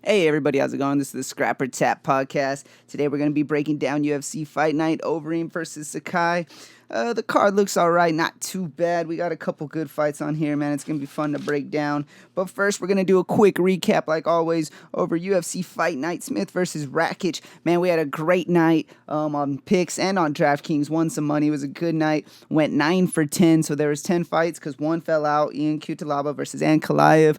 Hey everybody, how's it going? This is the Scrapper Tap Podcast. Today we're going to be breaking down UFC Fight Night Overeem versus Sakai. The card looks alright, not too bad. We got a couple good fights on here, man. It's going to be fun to break down. But first, we're going to do a quick recap, like always, over UFC Fight Night Smith versus Rakic. Man, we had a great night on picks and on DraftKings. Won some money. It was a good night. Went 9 for 10, so there was 10 fights because one fell out. Ian Kutalaba versus Ankalaev.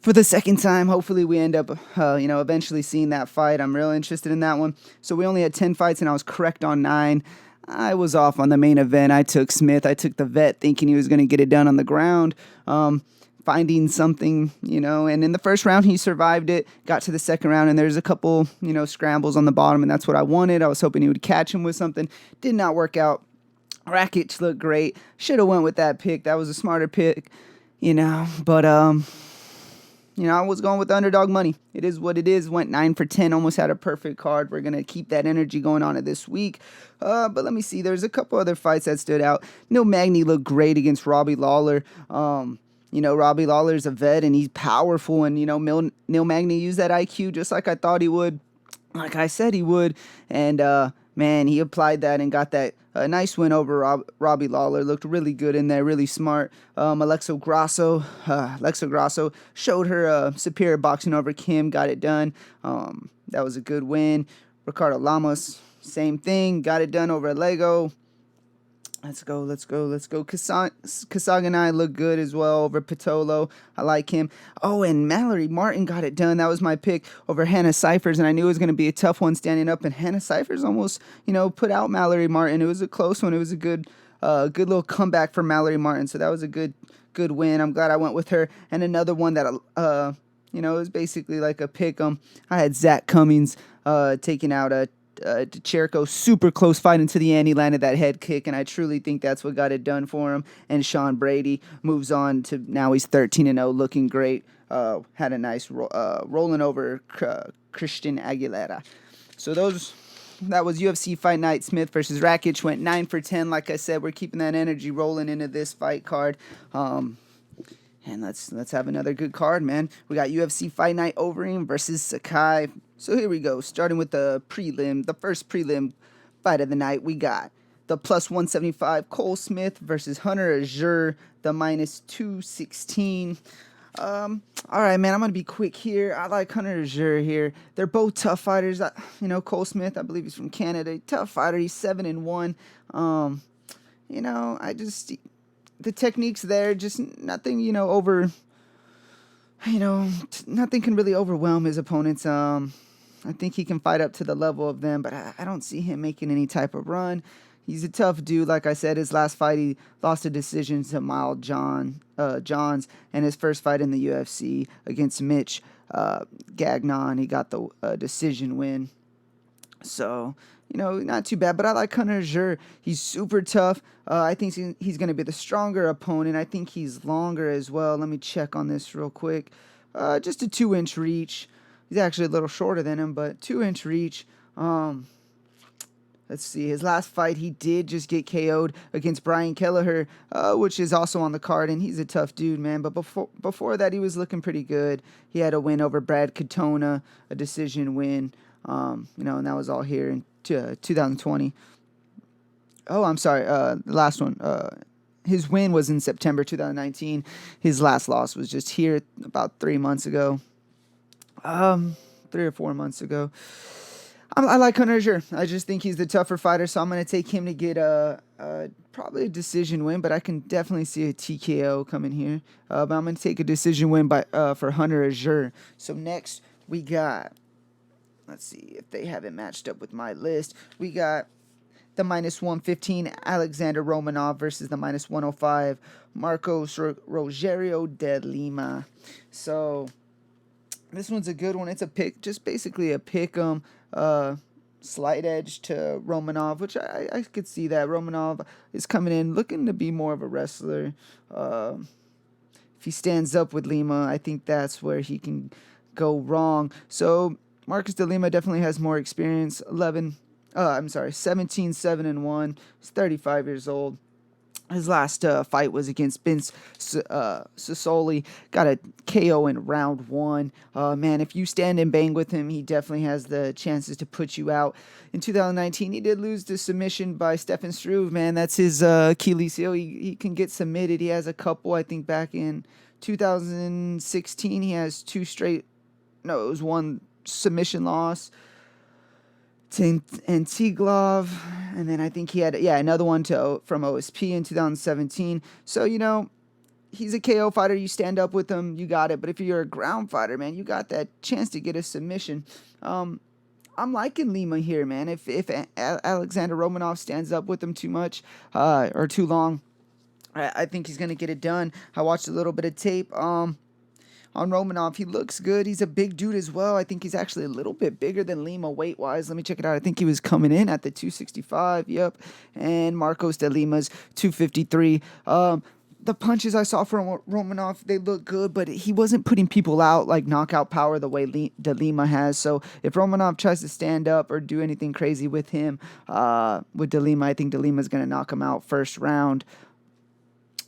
For the second time, hopefully we end up, eventually seeing that fight. I'm real interested in that one. So we only had 10 fights, and I was correct on 9. I was off on the main event. I took Smith. I took the vet, thinking he was going to get it done on the ground, finding something, And in the first round, he survived it. Got to the second round, and there's a couple, scrambles on the bottom, and that's what I wanted. I was hoping he would catch him with something. Did not work out. Rakic looked great. Should have went with that pick. That was a smarter pick, But I was going with the underdog money. It is what it is. Went 9 for 10. Almost had a perfect card. We're going to keep that energy going on it this week. But let me see. There's a couple other fights that stood out. Neil Magny looked great against Robbie Lawler. Robbie Lawler's a vet, and he's powerful. And, Neil Magny used that IQ just like I thought he would. Like I said he would. And, man, he applied that and got that nice win over Robbie Lawler. Looked really good in there, really smart. Alexa Grasso showed her superior boxing over Kim, got it done. That was a good win. Ricardo Lamas, same thing, got it done over Lego. Let's go. Kasaganai looked good as well over Pitolo. I like him. Oh, and Mallory Martin got it done. That was my pick over Hannah Cyphers, and I knew it was going to be a tough one standing up, and Hannah Cyphers almost, put out Mallory Martin. It was a close one. It was a good little comeback for Mallory Martin, so that was a good win. I'm glad I went with her. And another one that, it was basically like a pick 'em. I had Zach Cummings taking out Cherico, super close fight into the end. He landed that head kick, and I truly think that's what got it done for him. And Sean Brady moves on to now he's 13-0, looking great. Had a nice rolling over Christian Aguilera. So that was UFC Fight Night. Smith versus Rakic went 9 for 10. Like I said, we're keeping that energy rolling into this fight card. And let's have another good card, man. We got UFC Fight Night Overeem versus Sakai. So here we go. Starting with the first prelim fight of the night. We got the plus 175 Cole Smith versus Hunter Azure, the minus 216. All right, man, I'm going to be quick here. I like Hunter Azure here. They're both tough fighters. Cole Smith, I believe he's from Canada. Tough fighter. He's 7-1. The technique's there, just nothing, nothing can really overwhelm his opponents. I think he can fight up to the level of them, but I don't see him making any type of run. He's a tough dude. Like I said, his last fight, he lost a decision to Miles Johns, and his first fight in the UFC against Mitch Gagnon, he got the decision win. So, not too bad. But I like Hunter Azure. He's super tough. I think he's going to be the stronger opponent. I think he's longer as well. Let me check on this real quick. Just a 2-inch reach. He's actually a little shorter than him, but 2-inch reach. Let's see. His last fight, he did just get KO'd against Brian Kelleher, which is also on the card, and he's a tough dude, man. But before that, he was looking pretty good. He had a win over Brad Katona, a decision win. And that was all here in 2020. Oh, I'm sorry. The last one. His win was in September 2019. His last loss was just here about 3 months ago. 3 or 4 months ago. I like Hunter Azure. I just think he's the tougher fighter, so I'm going to take him to get probably a decision win, but I can definitely see a TKO coming here. But I'm going to take a decision win for Hunter Azure. So next we got, let's see if they have it matched up with my list. We got the minus 115 Alexander Romanov versus the minus 105 Marcos Rogerio de Lima. So this one's a good one. It's a pick, just basically a pick 'em. Slight edge to Romanov, which I could see that. Romanov is coming in looking to be more of a wrestler. If he stands up with Lima, I think that's where he can go wrong. So Marcus de Lima definitely has more experience. 17-7-1. He's 35 years old. His last fight was against Vince Sisoli. Got a KO in round 1. Man, if you stand and bang with him, he definitely has the chances to put you out. In 2019, he did lose to submission by Stefan Struve. Man, that's his Achilles heel. He can get submitted. He has a couple, I think, back in 2016. He has 2 straight. No, it was 1 submission loss. And Tiglov, and then I think he had another one from OSP in 2017. So he's a KO fighter. You stand up with him, you got it. But if you're a ground fighter, man, you got that chance to get a submission. I'm liking Lima here, man. If Alexander Romanov stands up with him too much or too long, I think he's gonna get it done. I watched a little bit of tape. On Romanov, he looks good. He's a big dude as well. I think he's actually a little bit bigger than Lima weight-wise. Let me check it out. I think he was coming in at the 265. Yep. And Marcos de Lima's 253. The punches I saw from Romanov, they look good, but he wasn't putting people out like knockout power the way de Lima has. So if Romanov tries to stand up or do anything crazy with him, with de Lima, I think de Lima's going to knock him out first round.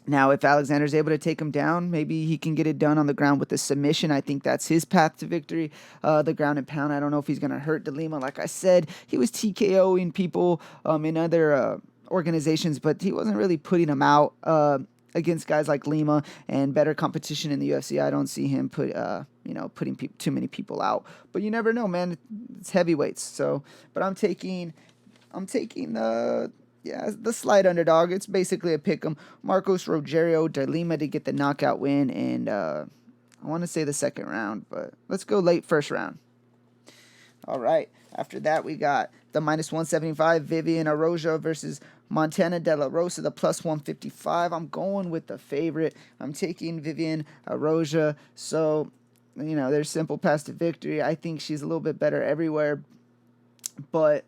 Now, if Alexander's able to take him down, maybe he can get it done on the ground with the submission. I think that's his path to victory. The ground and pound, I don't know if he's going to hurt de Lima. Like I said, he was TKOing people in other organizations, but he wasn't really putting them out against guys like Lima and better competition in the UFC. I don't see him putting too many people out. But you never know, man. It's heavyweights. So, but I'm taking the slight underdog. It's basically a pick 'em. Marcos Rogerio de Lima to get the knockout win, and I want to say the second round, but let's go late first round. All right. After that, we got the -175 Vivian Araujo versus Montana De La Rosa, the +155. I'm going with the favorite. I'm taking Vivian Araujo. So, there's simple path to victory. I think she's a little bit better everywhere, but,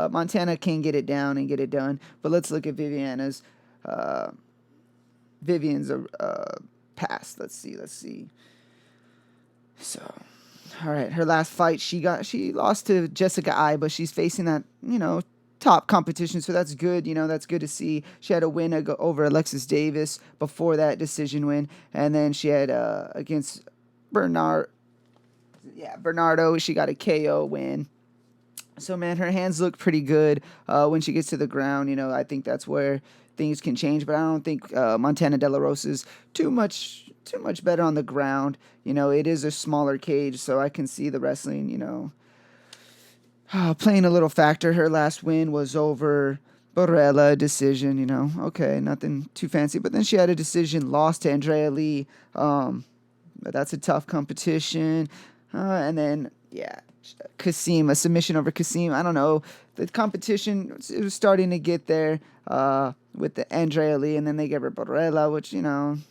Montana can get it down and get it done. But let's look at Vivian's past. Let's see. So, all right, her last fight, she lost to Jessica I, but she's facing that, top competition, so that's good. That's good to see. She had a win over Alexis Davis before that decision win, and then she had against Bernardo, she got a KO win. So, man, her hands look pretty good when she gets to the ground. I think that's where things can change. But I don't think Montana De La Rosa is too much better on the ground. It is a smaller cage, so I can see the wrestling, playing a little factor. Her last win was over Borrella, decision, Okay, nothing too fancy. But then she had a decision, lost to Andrea Lee. But that's a tough competition. And then, Kasim, a submission over Kasim. I don't know. The competition, it was starting to get there with the Andrea Lee, and then they gave her Borrella, which,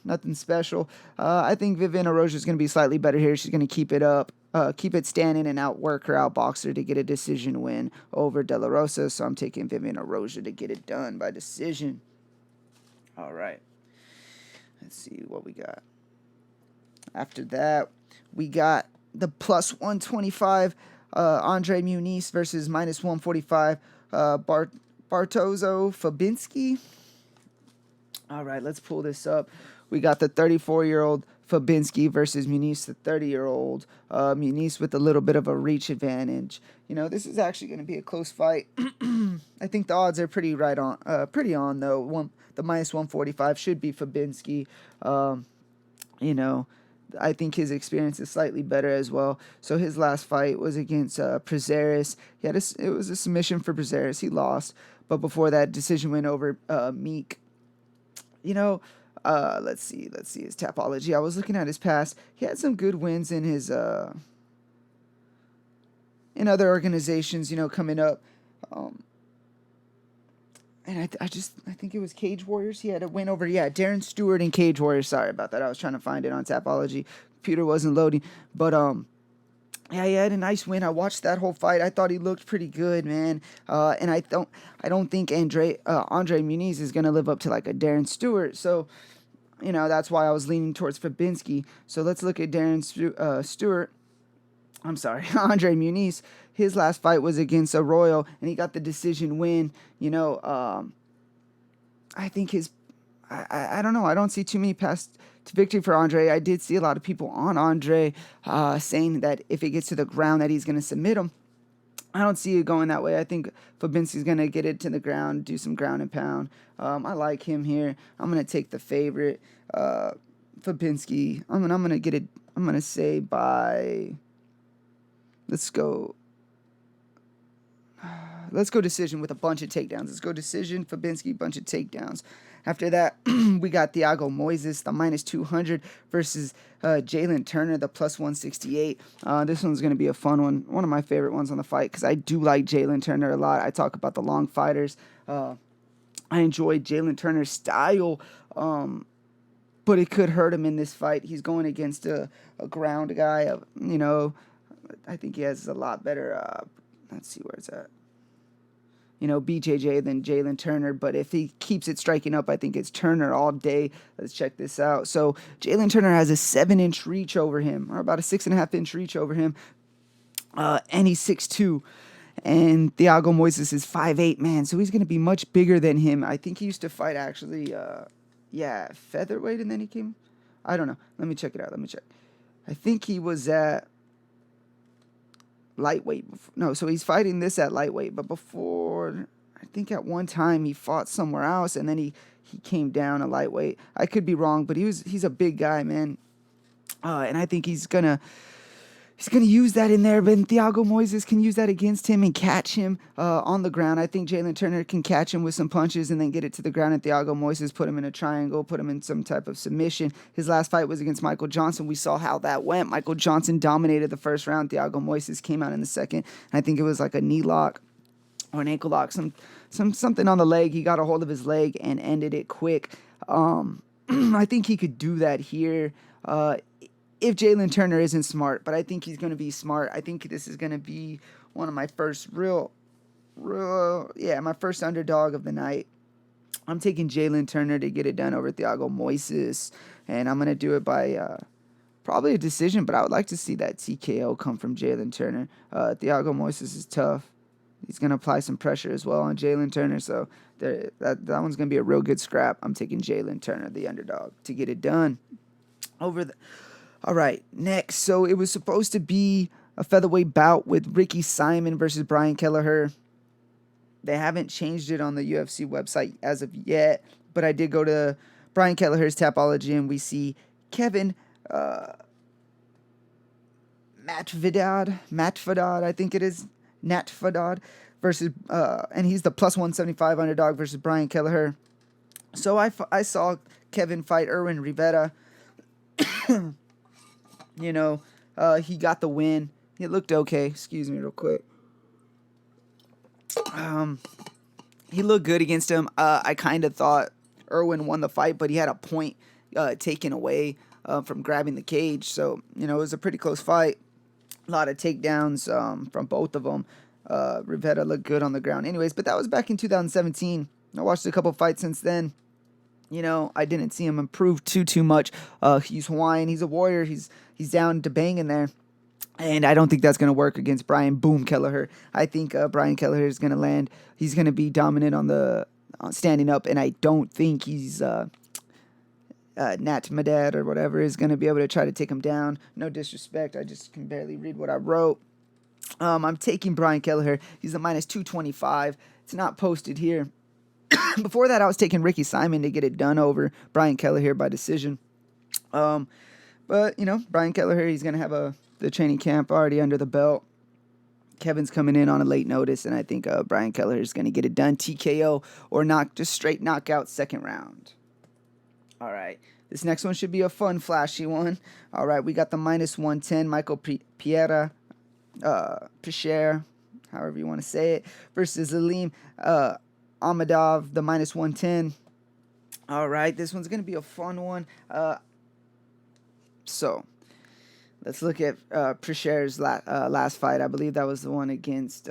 nothing special. I think Vivian Araujo is going to be slightly better here. She's going to keep it up, keep it standing, and outwork her, outbox her to get a decision win over De La Rosa. So I'm taking Vivian Araujo to get it done by decision. All right. Let's see what we got. After that, we got the +125 Andre Muniz versus -145 Bartozo Fabinski. All right, let's pull this up. We got the 34-year-old Fabinski versus Muniz, the 30-year-old Muniz with a little bit of a reach advantage. This is actually going to be a close fight. I think the odds are pretty on though. The -145 should be Fabinski. I think his experience is slightly better as well. So his last fight was against Prazeres. It was a submission for Prazeres. He lost. But before that, decision win over Meek. Let's see his Tapology. I was looking at his past. He had some good wins in his in other organizations, coming up. And I think it was Cage Warriors. He had a win over, Darren Stewart in Cage Warriors. Sorry about that. I was trying to find it on Tapology. Computer wasn't loading. But, he had a nice win. I watched that whole fight. I thought he looked pretty good, man. And I don't think Andre Muniz is going to live up to like a Darren Stewart. So, that's why I was leaning towards Fabinski. So let's look at Darren Stewart. I'm sorry, Andre Muniz. His last fight was against Arroyo, and he got the decision win. I think I don't know. I don't see too many paths to victory for Andre. I did see a lot of people on Andre saying that if it gets to the ground that he's going to submit him. I don't see it going that way. I think Fabinski's going to get it to the ground, do some ground and pound. I like him here. I'm going to take the favorite, Fabinski. I'm going to get it. I'm going to say by, let's go decision with a bunch of takedowns. Let's go decision, Fabinski, bunch of takedowns. After that, we got Thiago Moises, the minus 200 versus Jalen Turner, the plus 168. This one's going to be a fun one. One of my favorite ones on the fight because I do like Jalen Turner a lot. I talk about the long fighters. I enjoy Jalen Turner's style, but it could hurt him in this fight. He's going against a ground guy. I think he has a lot better, let's see where it's at. BJJ than Jalen Turner, but if he keeps it striking up, I think it's Turner all day. Let's check this out. So Jalen Turner has a 7-inch reach over him, or about a 6.5-inch reach over him, and he's 6'2", and Thiago Moises is 5'8", man, so he's going to be much bigger than him. I think he used to fight actually, featherweight, and then he came, I don't know. Let me check it out. I think he was at lightweight. So he's fighting this at lightweight, but before, I think at one time he fought somewhere else, and then he came down a lightweight. I could be wrong, but he's a big guy, man, and I think he's gonna use that in there. But Thiago Moises can use that against him and catch him on the ground. I think Jalen Turner can catch him with some punches and then get it to the ground, and Thiago Moises put him in a triangle, put him in some type of submission. His last fight was against Michael Johnson. We saw how that went. Michael Johnson dominated the first round. Thiago Moises came out in the second. I think it was like a knee lock or an ankle lock, something on the leg. He got a hold of his leg and ended it quick. I think he could do that here. If Jalen Turner isn't smart, but I think he's going to be smart. I think this is going to be one of my first my first underdog of the night. I'm taking Jalen Turner to get it done over Thiago Moises, and I'm going to do it by probably a decision, but I would like to see that TKO come from Jalen Turner. Thiago Moises is tough. He's going to apply some pressure as well on Jalen Turner, so that one's going to be a real good scrap. I'm taking Jalen Turner, the underdog, to get it done. All right, next. So it was supposed to be a featherweight bout with Ricky Simon versus Brian Kelleher. They haven't changed it on the UFC website as of yet, but I did go to Brian Kelleher's Tapology, and we see Kevin Natividad, I think it is, Natividad, versus, and he's the plus 175 underdog versus Brian Kelleher. So I saw Kevin fight Erwin Rivera. He got the win. It looked okay. Excuse me real quick. He looked good against him. I kind of thought Erwin won the fight, but he had a point taken away from grabbing the cage. So, it was a pretty close fight. A lot of takedowns from both of them. Rivera looked good on the ground. Anyways, but that was back in 2017. I watched a couple fights since then. I didn't see him improve too much. He's Hawaiian. He's a warrior. He's down to bang in there. And I don't think that's going to work against Brian Boom Kelleher. I think Brian Kelleher is going to land. He's going to be dominant on standing up, and I don't think he's Natividad or whatever is going to be able to try to take him down. No disrespect. I just can barely read what I wrote. I'm taking Brian Kelleher. He's a minus 225. It's not posted here. Before that, I was taking Ricky Simon to get it done over Brian Kelleher by decision. But, Brian Kelleher, he's going to have the training camp already under the belt. Kevin's coming in on a late notice, and I think Brian Kelleher is going to get it done. TKO or just straight knockout second round. All right. This next one should be a fun, flashy one. All right. We got the minus 110, Michael Pereira, however you want to say it, versus Lima, Imadaev, the minus 110. All right, this one's going to be a fun one. So, let's look at Pereira's last fight. I believe that was the one against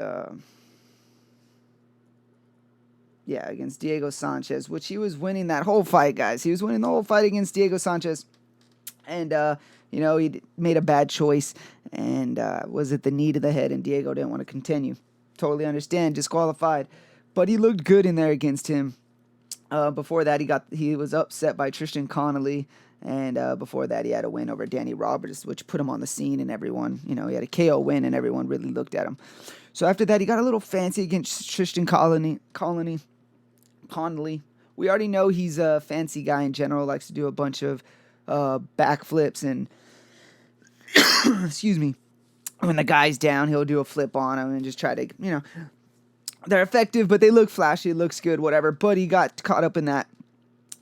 Diego Sanchez, which he was winning that whole fight, guys. He was winning the whole fight against Diego Sanchez. And, he made a bad choice. And was it the knee to the head? And Diego didn't want to continue. Totally understand. Disqualified. But he looked good in there against him. Before that, he was upset by Tristan Connolly, and before that, he had a win over Danny Roberts, which put him on the scene, and everyone, he had a KO win, and everyone really looked at him. So after that, he got a little fancy against Tristan Connolly. We already know he's a fancy guy in general, likes to do a bunch of backflips and, excuse me, when the guy's down, he'll do a flip on him and just try to, they're effective, but they look flashy, it looks good, whatever. But he got caught up in that.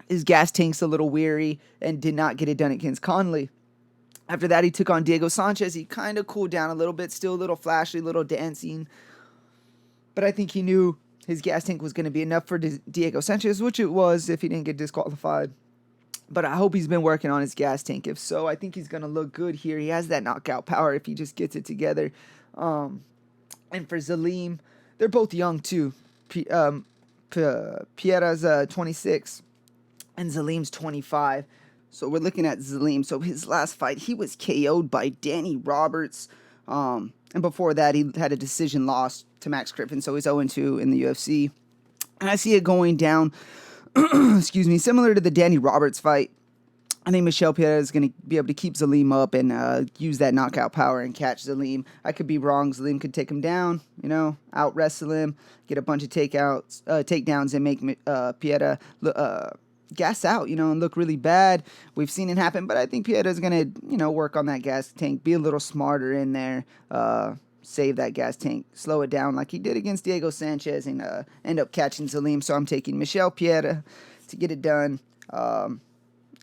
His gas tank's a little weary and did not get it done against Connolly. After that, he took on Diego Sanchez. He kind of cooled down a little bit, still a little flashy, a little dancing. But I think he knew his gas tank was going to be enough for Diego Sanchez, which it was if he didn't get disqualified. But I hope he's been working on his gas tank. If so, I think he's going to look good here. He has that knockout power if he just gets it together. And for Zaleem, they're both young too. Pereira's 26 and Zaleem's 25. So we're looking at Zaleem. So his last fight, he was KO'd by Danny Roberts. And before that, he had a decision loss to Max Griffin. So he's 0-2 in the UFC. And I see it going down, excuse me, similar to the Danny Roberts fight. I think Michel Pereira is going to be able to keep Zaleem up and use that knockout power and catch Zaleem. I could be wrong. Zaleem could take him down, out wrestle him, get a bunch of takedowns, and make Pereira gas out, and look really bad. We've seen it happen, but I think Pereira's going to, work on that gas tank, be a little smarter in there, save that gas tank, slow it down like he did against Diego Sanchez, and end up catching Zaleem. So I'm taking Michel Pereira to get it done.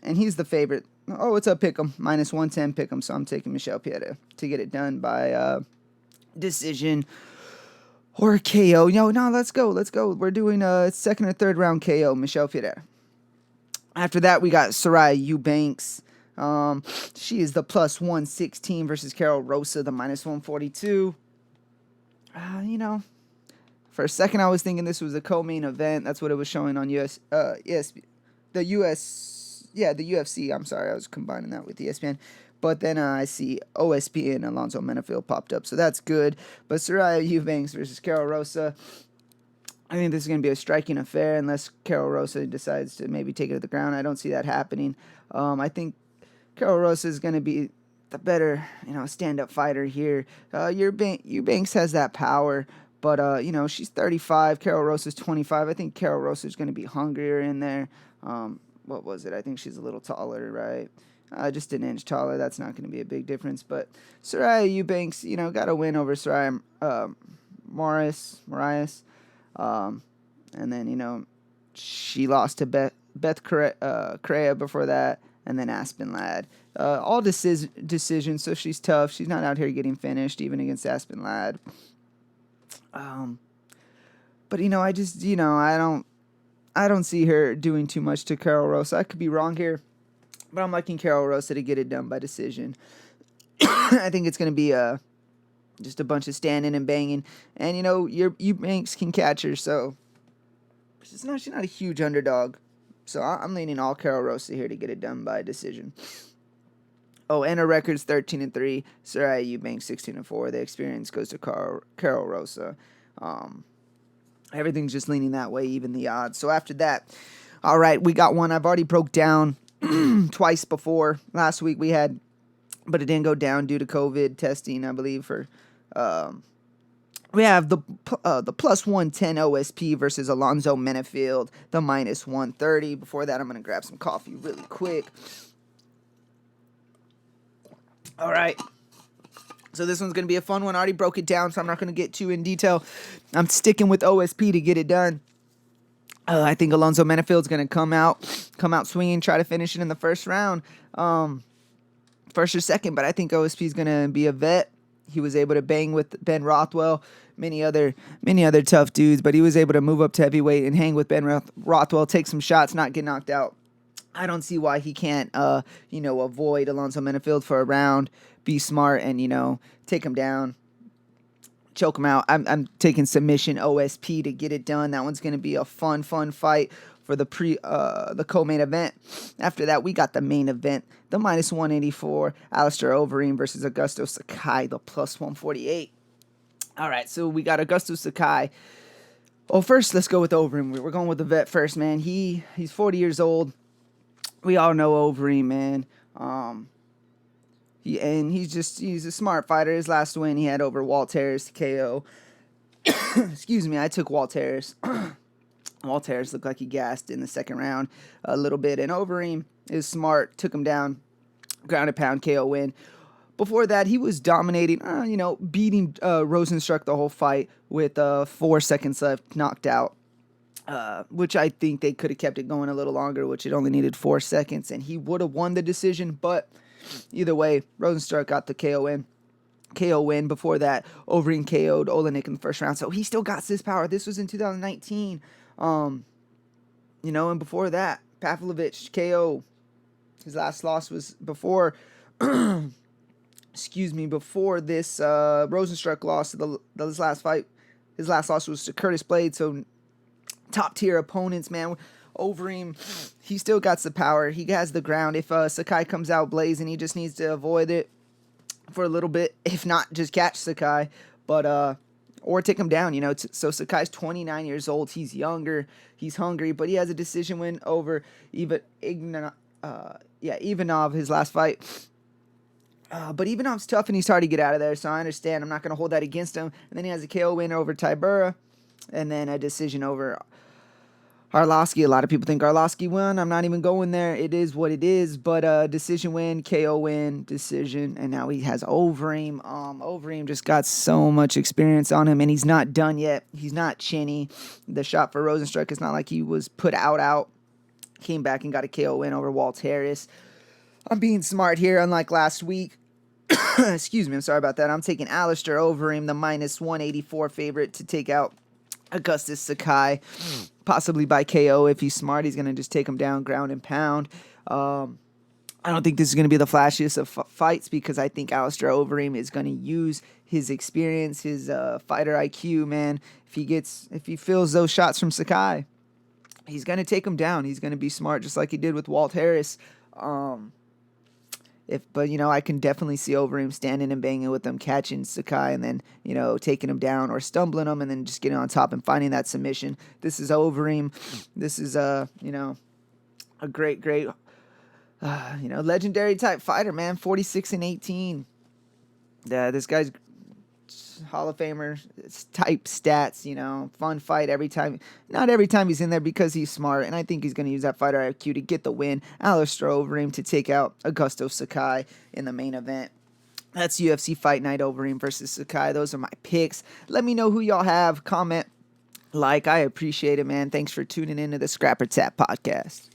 And he's the favorite. Oh, it's a pick'em, -110 pick'em. So I'm taking Michel Pereira to get it done by decision or KO. No, let's go. We're doing a second or third round KO, Michel Pereira. After that, we got Sarai Eubanks. She is the +116 versus Carol Rosa, the -142. For a second I was thinking this was a co-main event. That's what it was showing on the UFC. I'm sorry, I was combining that with ESPN. But then I see OSP and Alonzo Menifield popped up, so that's good. But Sarai Eubanks versus Carol Rosa, I think this is going to be a striking affair unless Carol Rosa decides to maybe take it to the ground. I don't see that happening. I think Carol Rosa is going to be the better, stand-up fighter here. Eubanks has that power, but, she's 35. Carol Rosa's 25. I think Carol Rosa is going to be hungrier in there. What was it? I think she's a little taller, right? Just an inch taller. That's not going to be a big difference. But Sarai Eubanks, got a win over Sarai Marias. And then, she lost to Beth Correa before that, and then Aspen Ladd. All decisions, so she's tough. She's not out here getting finished, even against Aspen Ladd. But, I just, I don't see her doing too much to Carol Rosa. I could be wrong here, but I'm liking Carol Rosa to get it done by decision. I think it's going to be just a bunch of standing and banging. And, Eubanks can catch her, so she's not a huge underdog. So I'm leaning all Carol Rosa here to get it done by decision. Oh, and her record's 13-3. Sarai Eubanks 16-4. The experience goes to Carol Rosa. Everything's just leaning that way, even the odds. So after that, all right, we got one I've already broke down twice before. Last week we had, but it didn't go down due to COVID testing, I believe. We have the +110 OSP versus Alonzo Menifield, the -130. Before that, I'm going to grab some coffee really quick. All right. So this one's going to be a fun one. I already broke it down, so I'm not going to get too in detail. I'm sticking with OSP to get it done. I think Alonzo Menifield's going to come out swinging, try to finish it in the first round, first or second. But I think OSP's going to be a vet. He was able to bang with Ben Rothwell, many other tough dudes, but he was able to move up to heavyweight and hang with Ben Rothwell, take some shots, not get knocked out. I don't see why he can't, avoid Alonzo Menifield for a round, be smart, and, take him down, choke him out. I'm taking submission OSP to get it done. That one's going to be a fun fight for the co-main event. After that, we got the main event, the -184, Alistair Overeem versus Augusto Sakai, the +148. All right, so we got Augusto Sakai. Well, first, let's go with Overeem. We're going with the vet first, man. He's 40 years old. We all know Overeem, man. He's a smart fighter. His last win he had over Walt Harris to KO. Excuse me, I took Walt Harris. Walt Harris looked like he gassed in the second round a little bit, and Overeem is smart, took him down, ground and pound KO win. Before that, he was dominating, beating Rosenstruck the whole fight with 4 seconds left, knocked out, which I think they could have kept it going a little longer, which it only needed 4 seconds, and he would have won the decision, but either way, Rosenstruck got the KO win. Before that, Overeem KO'd Olenek in the first round, so he still got this power. This was in 2019, and before that, Pavlovich KO. His last loss was before... before this Rosenstruck loss to this last fight. His last loss was to Curtis Blade, so top tier opponents, man. Overeem, he still got the power. He has the ground. If Sakai comes out blazing, he just needs to avoid it for a little bit. If not, just catch Sakai, or take him down, So Sakai's 29 years old. He's younger. He's hungry, but he has a decision win over Ivanov, his last fight. But Ivanov's tough and he's hard to get out of there, so I understand. I'm not going to hold that against him. And then he has a KO win over Tybura, and then a decision over Arlovsky. A lot of people think Arlovsky won. I'm not even going there. It is what it is. But decision win, KO win, decision, and now he has Overeem. Overeem just got so much experience on him, and he's not done yet. He's not chinny. The shot for Rosenstruck is not like he was put out. Came back and got a KO win over Walt Harris. I'm being smart here, unlike last week. Excuse me, I'm sorry about that. I'm taking Alistair Overeem, the minus 184 favorite, to take out Augustus Sakai, possibly by KO. If he's smart, he's going to just take him down, ground and pound. I don't think this is going to be the flashiest of fights because I think Alistair Overeem is going to use his experience, his fighter IQ, man. If he feels those shots from Sakai, he's going to take him down. He's going to be smart, just like he did with Walt Harris. I can definitely see Overeem standing and banging with him, catching Sakai, and then, taking him down or stumbling him and then just getting on top and finding that submission. This is Overeem. This is, a great, legendary type fighter, man. 46-18. This guy's Hall of Famer type stats, fun fight every time. Not every time he's in there because he's smart, and I think he's going to use that fighter IQ to get the win. Alistair Overeem to take out Augusto Sakai in the main event. That's UFC Fight Night Overeem versus Sakai. Those are my picks. Let me know who y'all have. Comment, like. I appreciate it, man. Thanks for tuning into the Scrapper Tap podcast.